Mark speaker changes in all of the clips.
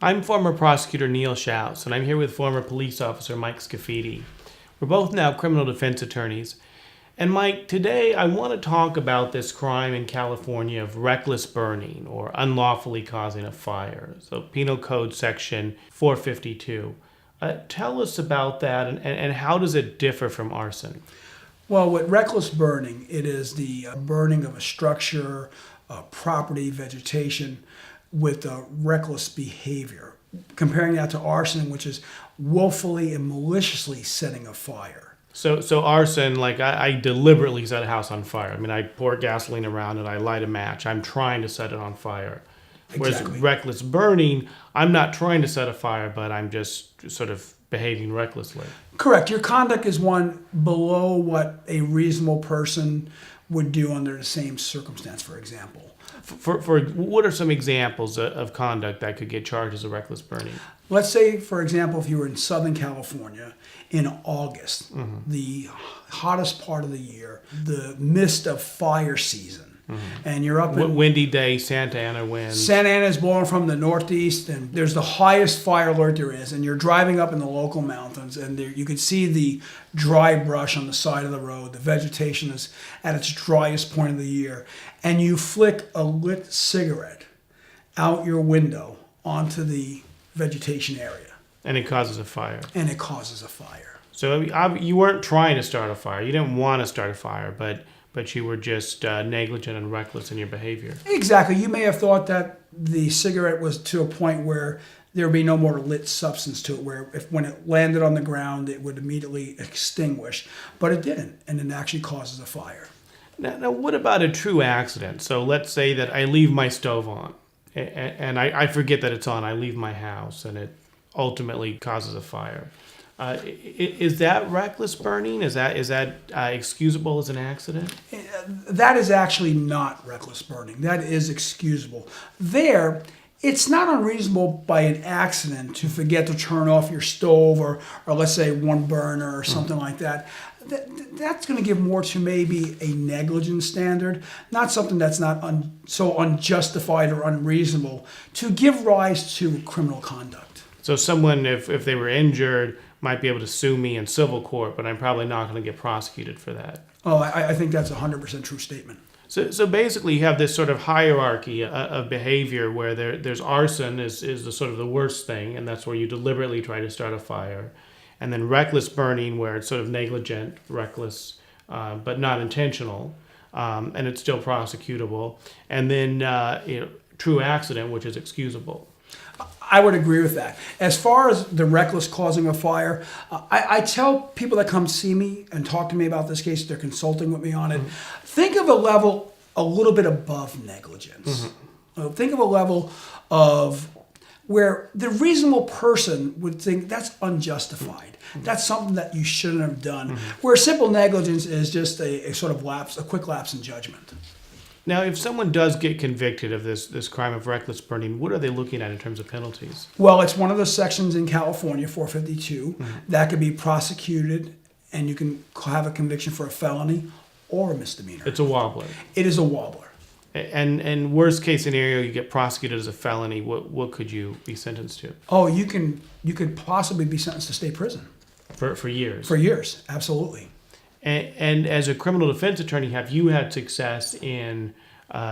Speaker 1: I'm former prosecutor Neil Schaus, and I'm here with former police officer Mike Scafidi. We're both now criminal defense attorneys. And Mike, today I want to talk about this crime in California of reckless burning or unlawfully causing a fire. So Penal Code section 452. Tell us about that and how does it differ from arson?
Speaker 2: Well, with reckless burning, it is the burning of a structure, property, vegetation with reckless behavior. Comparing that to arson, which is willfully and maliciously setting a fire.
Speaker 1: So arson, like I deliberately set a house on fire. I mean, I pour gasoline around it, I light a match. I'm trying to set it on fire.
Speaker 2: Exactly.
Speaker 1: Whereas reckless burning, I'm not trying to set a fire, but I'm just sort of behaving recklessly.
Speaker 2: Correct. Your conduct is one below what a reasonable person would do under the same circumstance, for example.
Speaker 1: For what are some examples of conduct that could get charged as a reckless burning?
Speaker 2: Let's say, for example, if you were in Southern California in August, the hottest part of the year, the midst of fire season, and you're up in
Speaker 1: windy day, Santa Ana wind.
Speaker 2: Santa Ana is blowing from the northeast, and there's the highest fire alert there is, and you're driving up in the local mountains, and there, you can see the dry brush on the side of the road. The vegetation is at its driest point of the year, and you flick a lit cigarette out your window onto the vegetation area.
Speaker 1: And it causes a fire.
Speaker 2: And it causes a fire.
Speaker 1: So you weren't trying to start a fire. You didn't want to start a fire, but you were just negligent and reckless in your behavior.
Speaker 2: Exactly. You may have thought that the cigarette was to a point where there would be no more lit substance to it, where when it landed on the ground, it would immediately extinguish. But it didn't, and it actually causes a fire.
Speaker 1: Now, what about a true accident? So let's say that I leave my stove on, and I forget that it's on. I leave my house, and it ultimately causes a fire. Is that reckless burning? Is that excusable as an accident?
Speaker 2: That is actually not reckless burning. That is excusable. It's not unreasonable by an accident to forget to turn off your stove or let's say one burner or something like that. That's going to give more to maybe a negligence standard, not something that's not so unjustified or unreasonable to give rise to criminal conduct.
Speaker 1: So someone, if they were injured, might be able to sue me in civil court, but I'm probably not going to get prosecuted for that.
Speaker 2: Oh, I think that's a 100% true statement.
Speaker 1: So basically, you have this sort of hierarchy of behavior where there's arson is the sort of the worst thing, and that's where you deliberately try to start a fire. And then reckless burning, where it's sort of negligent, reckless, but not intentional, and it's still prosecutable. And then true accident, which is excusable.
Speaker 2: I would agree with that. As far as the reckless causing a fire, I tell people that come see me and talk to me about this case, they're consulting with me on it, think of a level a little bit above negligence. Think of a level of where the reasonable person would think that's unjustified. That's something that you shouldn't have done. Where simple negligence is just a sort of a quick lapse in judgment.
Speaker 1: Now, if someone does get convicted of this crime of reckless burning, what are they looking at in terms of penalties?
Speaker 2: Well, it's one of the sections in California, 452, that could be prosecuted, and you can have a conviction for a felony or a misdemeanor.
Speaker 1: It's a wobbler.
Speaker 2: It is a wobbler.
Speaker 1: And worst case scenario, you get prosecuted as a felony. What could you be sentenced to?
Speaker 2: Oh, you could possibly be sentenced to state prison.
Speaker 1: For years?
Speaker 2: For years, absolutely.
Speaker 1: And as a criminal defense attorney, have you had success in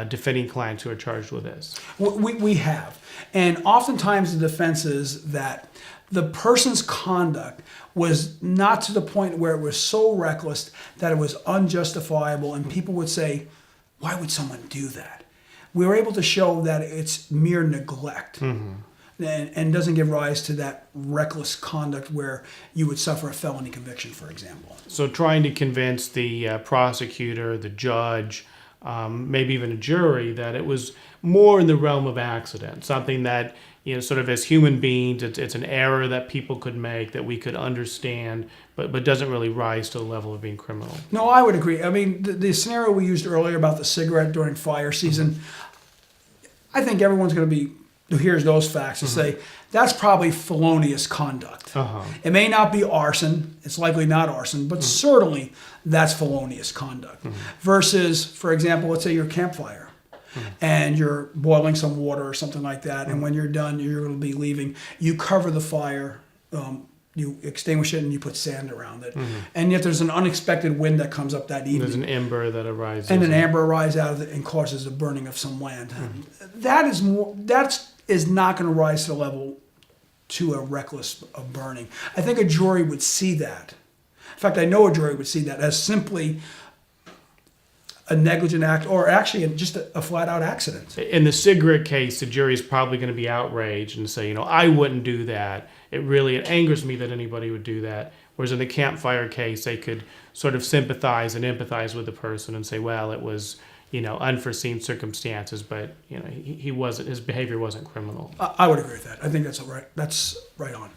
Speaker 1: defending clients who are charged with this?
Speaker 2: We have. And oftentimes the defense is that the person's conduct was not to the point where it was so reckless that it was unjustifiable, and people would say, why would someone do that? We were able to show that it's mere neglect. And doesn't give rise to that reckless conduct where you would suffer a felony conviction, for example.
Speaker 1: So trying to convince the prosecutor, the judge, maybe even a jury that it was more in the realm of accident, something that, sort of as human beings, it's an error that people could make, that we could understand, but doesn't really rise to the level of being criminal.
Speaker 2: No, I would agree. I mean, the scenario we used earlier about the cigarette during fire season, I think everyone's going to be who hears those facts to say that's probably felonious conduct. It may not be arson, it's likely not arson, but certainly that's felonious conduct. Versus, for example, let's say your campfire. and you're boiling some water or something like that, and when you're done, you're going to be leaving. You cover the fire. You extinguish it and you put sand around it. And yet there's an unexpected wind that comes up that evening.
Speaker 1: There's an ember that arises.
Speaker 2: And an amber arises out of it and causes the burning of some land. That is not going to rise to the level to a reckless of burning. I think a jury would see that. In fact, I know a jury would see that as simply a negligent act, or actually just a flat-out accident.
Speaker 1: In the cigarette case, the jury's probably going to be outraged and say, I wouldn't do that. It angers me that anybody would do that. Whereas in the campfire case, they could sort of sympathize and empathize with the person and say, well, it was, unforeseen circumstances, but his behavior wasn't criminal.
Speaker 2: I would agree with that. I think that's right on.